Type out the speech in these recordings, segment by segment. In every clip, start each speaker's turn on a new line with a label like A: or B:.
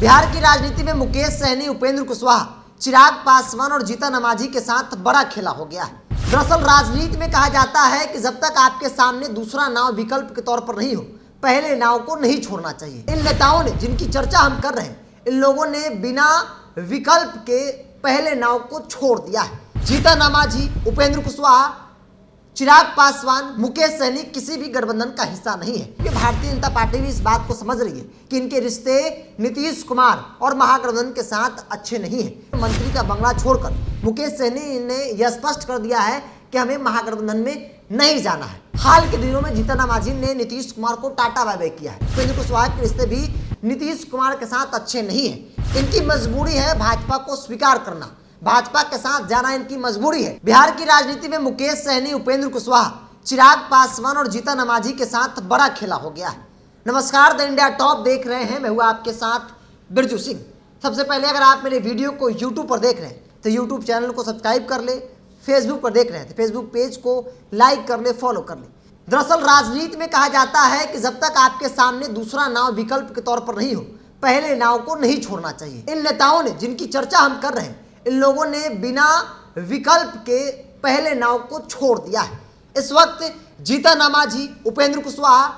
A: बिहार की राजनीति में मुकेश सहनी, उपेंद्र कुशवाहा, चिराग पासवान और जीतन मांझी के साथ बड़ा खेला हो गया है। दरअसल राजनीति में कहा जाता है कि जब तक आपके सामने दूसरा नाव विकल्प के तौर पर नहीं हो, पहले नाव को नहीं छोड़ना चाहिए। इन नेताओं ने, जिनकी चर्चा हम कर रहे हैं, इन लोगों ने बिना विकल्प के पहले नाव को छोड़ दिया है। जीतन मांझी, उपेंद्र कुशवाहा, चिराग पासवान, मुकेश सहनी किसी भी गठबंधन का हिस्सा नहीं है। ये भारतीय जनता पार्टी भी इस बात को समझ रही है कि इनके रिश्ते नीतीश कुमार और महागठबंधन के साथ अच्छे नहीं है। मंत्री का बंगला छोड़कर मुकेश सहनी ने यह स्पष्ट कर दिया है कि हमें महागठबंधन में नहीं जाना है। हाल के दिनों में जीतन मांझी ने नीतीश कुमार को टाटा बाय बाय किया है। उपेंद्र कुशवाहा के रिश्ते भी नीतीश कुमार के साथ अच्छे नहीं है। इनकी मजबूरी है भाजपा को स्वीकार करना, भाजपा के साथ जाना इनकी मजबूरी है। बिहार की राजनीति में मुकेश सहनी, उपेंद्र कुशवाहा, चिराग पासवान और जीतन मांझी के साथ बड़ा खेला हो गया है। नमस्कार, द इंडिया टॉप देख रहे हैं, मैं हूं आपके साथ बिरजू सिंह। सबसे पहले अगर आप मेरे वीडियो को यूट्यूब पर देख रहे हैं तो यूट्यूब चैनल को सब्सक्राइब कर ले, फेसबुक पर देख रहे हैं तो फेसबुक पेज को लाइक कर ले, फॉलो कर ले। दरअसल राजनीति में कहा जाता है कि जब तक आपके सामने दूसरा नाव विकल्प के तौर पर नहीं हो, पहले नाव को नहीं छोड़ना चाहिए। इन नेताओं ने, जिनकी चर्चा हम कर रहे हैं, इन लोगों ने बिना विकल्प के पहले नाव को छोड़ दिया है। इस वक्त जीतन मांझी, उपेंद्र कुशवाहा,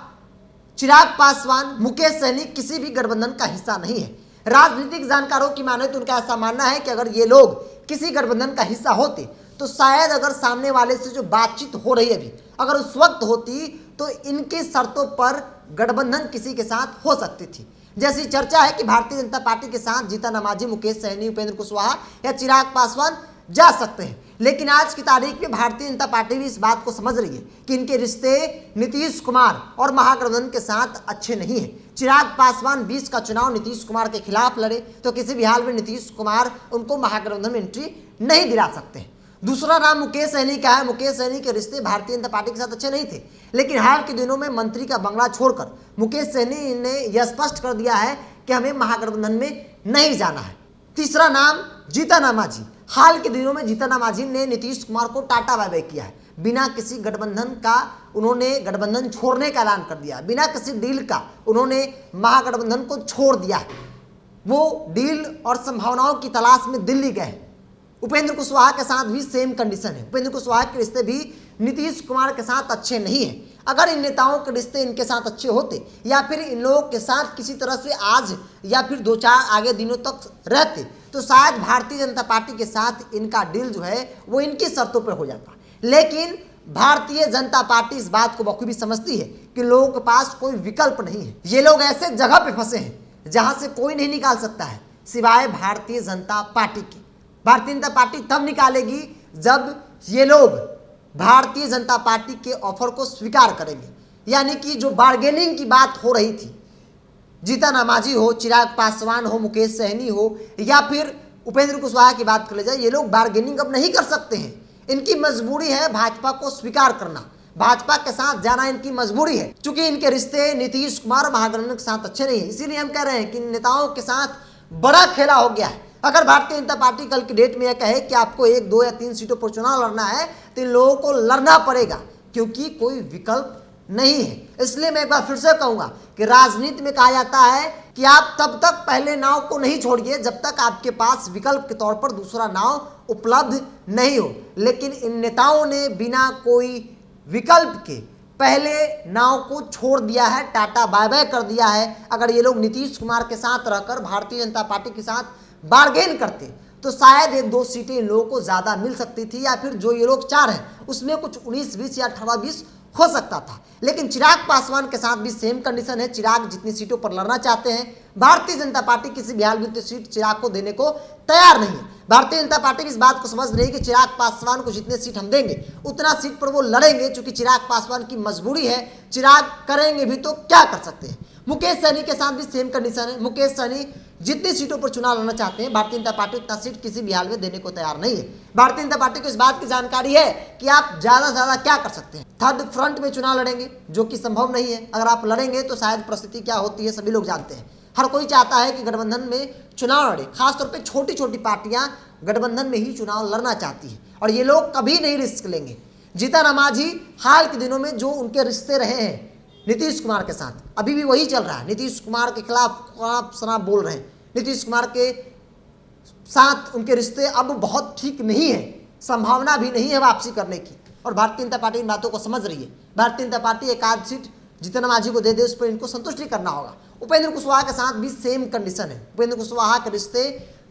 A: चिराग पासवान, मुकेश सहनी किसी भी गठबंधन का हिस्सा नहीं है। राजनीतिक जानकारों की माने तो उनका ऐसा मानना है कि अगर ये लोग किसी गठबंधन का हिस्सा होते तो शायद अगर सामने वाले से जो बातचीत हो रही है अभी, अगर उस वक्त होती तो इनकी शर्तों पर गठबंधन किसी के साथ हो सकती थी। जैसी चर्चा है कि भारतीय जनता पार्टी के साथ जीतन मांझी, मुकेश सहनी, उपेंद्र कुशवाहा या चिराग पासवान जा सकते हैं। लेकिन आज की तारीख में भारतीय जनता पार्टी भी इस बात को समझ रही है कि इनके रिश्ते नीतीश कुमार और महागठबंधन के साथ अच्छे नहीं है। चिराग पासवान 20 का चुनाव नीतीश कुमार के खिलाफ लड़े तो किसी भी हाल में नीतीश कुमार उनको महागठबंधन में एंट्री नहीं दिला सकते हैं। दूसरा नाम मुकेश सहनी का है। मुकेश सहनी के रिश्ते भारतीय जनता पार्टी के साथ अच्छे नहीं थे, लेकिन हाल के दिनों में मंत्री का बंगला छोड़कर मुकेश सहनी ने यह स्पष्ट कर दिया है कि हमें महागठबंधन में नहीं जाना है। तीसरा नाम जीतन मांझी। हाल के दिनों में जीतन मांझी ने नीतीश कुमार को टाटा बाय बाय किया है। बिना किसी गठबंधन का उन्होंने गठबंधन छोड़ने का ऐलान कर दिया, बिना किसी डील का उन्होंने महागठबंधन को छोड़ दिया है। वो डील और संभावनाओं की तलाश में दिल्ली गए। उपेंद्र कुशवाहा के साथ भी सेम कंडीशन है। उपेंद्र कुशवाहा के रिश्ते भी नीतीश कुमार के साथ अच्छे नहीं हैं। अगर इन नेताओं के रिश्ते इनके साथ अच्छे होते या फिर इन लोगों के साथ किसी तरह से आज या फिर 2-4 आगे दिनों तक रहते तो शायद भारतीय जनता पार्टी के साथ इनका डील जो है वो इनकी शर्तों पर हो जाता। लेकिन भारतीय जनता पार्टी इस बात को बखूबी समझती है कि लोगों के पास कोई विकल्प नहीं है। ये लोग ऐसे जगह पे फंसे हैं जहां से कोई नहीं निकाल सकता है सिवाय भारतीय जनता पार्टी के। भारतीय जनता पार्टी तब निकालेगी जब ये लोग भारतीय जनता पार्टी के ऑफर को स्वीकार करेंगे। यानी कि जो बार्गेनिंग की बात हो रही थी, जीतन मांझी हो, चिराग पासवान हो, मुकेश सहनी हो या फिर उपेंद्र कुशवाहा की बात कर ले जाए, ये लोग बार्गेनिंग अब नहीं कर सकते हैं। इनकी मजबूरी है भाजपा को स्वीकार करना, भाजपा के साथ जाना इनकी मजबूरी है। चूंकि इनके रिश्ते नीतीश कुमार और महागठबंधन के साथ अच्छे नहीं है, इसीलिए हम कह रहे हैं कि नेताओं के साथ बड़ा खेला हो गया है। अगर भारतीय जनता पार्टी कल की डेट में यह कहे कि आपको 1, 2 या 3 सीटों पर चुनाव लड़ना है तो इन लोगों को लड़ना पड़ेगा, क्योंकि कोई विकल्प नहीं है। इसलिए मैं एक बार फिर से कहूंगा कि राजनीति में कहा जाता है कि आप तब तक पहले नाव को नहीं छोड़िए जब तक आपके पास विकल्प के तौर पर दूसरा नाव उपलब्ध नहीं हो। लेकिन इन नेताओं ने बिना कोई विकल्प के पहले नाव को छोड़ दिया है, टाटा बाय बाय कर दिया है। अगर ये लोग नीतीश कुमार के साथ रहकर भारतीय जनता पार्टी के साथ बार्गेन करते तो शायद 1-2 सीटें इन लोगों को ज्यादा मिल सकती थी, या फिर जो ये लोग 4 हैं उसमें कुछ 19-20 या 18-20 हो सकता था। लेकिन चिराग पासवान के साथ भी सेम कंडीशन है। चिराग जितनी सीटों पर लड़ना चाहते हैं, भारतीय जनता पार्टी किसी भी हाल में सीट चिराग को देने को तैयार नहीं है। भारतीय जनता पार्टी इस बात को समझ रही है कि चिराग पासवान को जितने सीट हम देंगे उतना सीट पर वो लड़ेंगे, चूंकि चिराग पासवान की मजबूरी है। चिराग करेंगे भी तो क्या कर सकते हैं। मुकेश सहनी के साथ भी सेम कंडीशन है। मुकेश सहनी जितनी सीटों पर चुनाव लड़ना चाहते हैं, भारतीय जनता पार्टी उतना सीट किसी भी हाल में देने को तैयार नहीं है। भारतीय जनता पार्टी को इस बात की जानकारी है कि आप ज्यादा से ज्यादा क्या कर सकते हैं, थर्ड फ्रंट में चुनाव लड़ेंगे, जो कि संभव नहीं है। अगर आप लड़ेंगे तो शायद परिस्थिति क्या होती है सभी लोग जानते हैं। हर कोई चाहता है कि गठबंधन में चुनाव लड़े, खासतौर पर छोटी छोटी पार्टियां गठबंधन में ही चुनाव लड़ना चाहती है, और ये लोग कभी नहीं रिस्क लेंगे। जीतन मांझी हाल के दिनों में जो उनके रिश्ते रहे हैं नीतीश कुमार के साथ, अभी भी वही चल रहा है। नीतीश कुमार के खिलाफ आप शराब बोल रहे हैं, नीतीश कुमार के साथ उनके रिश्ते अब बहुत ठीक नहीं है, संभावना भी नहीं है वापसी करने की। और भारतीय जनता पार्टी इन बातों को समझ रही है। भारतीय जनता पार्टी एक आध सीट जीतन मांझी को दे दे, उस पर इनको संतुष्टि करना होगा। उपेंद्र कुशवाहा के साथ भी सेम कंडीशन है। उपेंद्र कुशवाहा के रिश्ते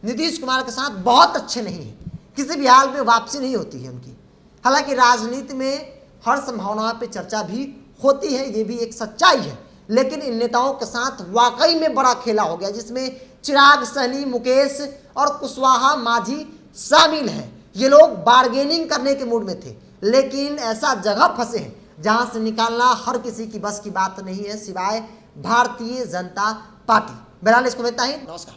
A: नीतीश कुमार के साथ बहुत अच्छे नहीं है, किसी भी हाल में वापसी नहीं होती है उनकी। हालांकि राजनीति में हर संभावनाओं पर चर्चा भी होती है, ये भी एक सच्चाई है, लेकिन इन नेताओं के साथ वाकई में बड़ा खेला हो गया, जिसमें चिराग सहनी, मुकेश और कुशवाहा मांझी शामिल हैं। ये लोग बार्गेनिंग करने के मूड में थे, लेकिन ऐसा जगह फंसे हैं जहां से निकालना हर किसी की बस की बात नहीं है, सिवाय भारतीय जनता पार्टी। बहरहाल इसको इतना ही, नमस्कार।